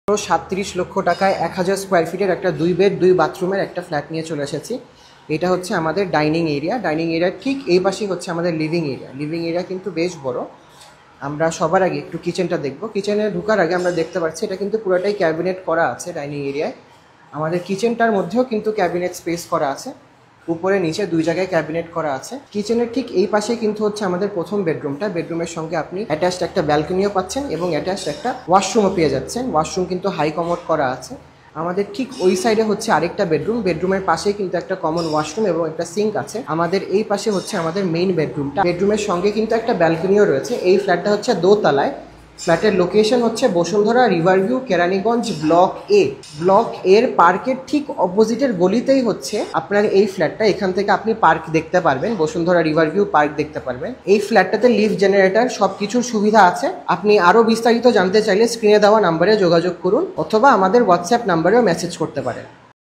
37 লক্ষ টাকায় 1000 স্কোয়ার ফিটের একটা 2 বেড 2 বাথরুমের একটা ফ্ল্যাট নিয়ে চলে এসেছি। এটা হচ্ছে আমাদের ডাইনিং এরিয়া। ডাইনিং এরিয়ার ঠিক এই পাশেই হচ্ছে আমাদের লিভিং এরিয়া। লিভিং এরিয়া কিন্তু বেশ বড়। আমরা সবার আগে একটু কিচেনটা দেখব। কিচেনে ঢোকার আগে আমরা দেখতে পাচ্ছি এটা কিন্তু পুরোটাই ক্যাবিনেট করা আছে ডাইনিং এরিয়ায়। আমাদের কিচেনটার মধ্যেও কিন্তু ক্যাবিনেট স্পেস করা আছে, উপরে নিচে 2 জায়গায় ক্যাবিনেট করা আছে। কিচেনের ঠিক এই পাশে কিন্তু হচ্ছে আমাদের প্রথম বেডরুমটা। বেডরুমের সঙ্গে আপনি অ্যাটাচড একটা ব্যালকনিও পাচ্ছেন এবং অ্যাটাচড একটা ওয়াশরুমও পেয়ে যাচ্ছেন। ওয়াশরুম কিন্তু হাই কমোড করা আছে। আমাদের ঠিক ওই সাইডে হচ্ছে আরেকটা বেডরুম। বেডরুমের পাশেই কিন্তু একটা কমন ওয়াশরুম এবং একটা সিঙ্ক আছে। আমাদের এই পাশে হচ্ছে আমাদের মেইন বেডরুমটা। বেডরুমের সঙ্গে কিন্তু একটা ব্যালকনিও রয়েছে। এই ফ্ল্যাটটা হচ্ছে দোতলায়। ফ্ল্যাটের লোকেশন হচ্ছে বসুন্ধরা রিভারভিউ, কেরানীগঞ্জ, ব্লক এ। ব্লক এর পার্কের ঠিক অপোজিটের গলিতেই হচ্ছে আপনার এই ফ্ল্যাটটা। এখান থেকে আপনি পার্ক দেখতে পারবেন, বসুন্ধরা রিভারভিউ পার্ক দেখতে পারবেন। এই ফ্ল্যাটটাতে লিফট জেনারেটর সব কিছুর সুবিধা আছে। আপনি আরও বিস্তারিত জানতে চাইলে স্ক্রিনে দেওয়া নাম্বারে যোগাযোগ করুন অথবা আমাদের হোয়াটসঅ্যাপ নাম্বারেও মেসেজ করতে পারেন।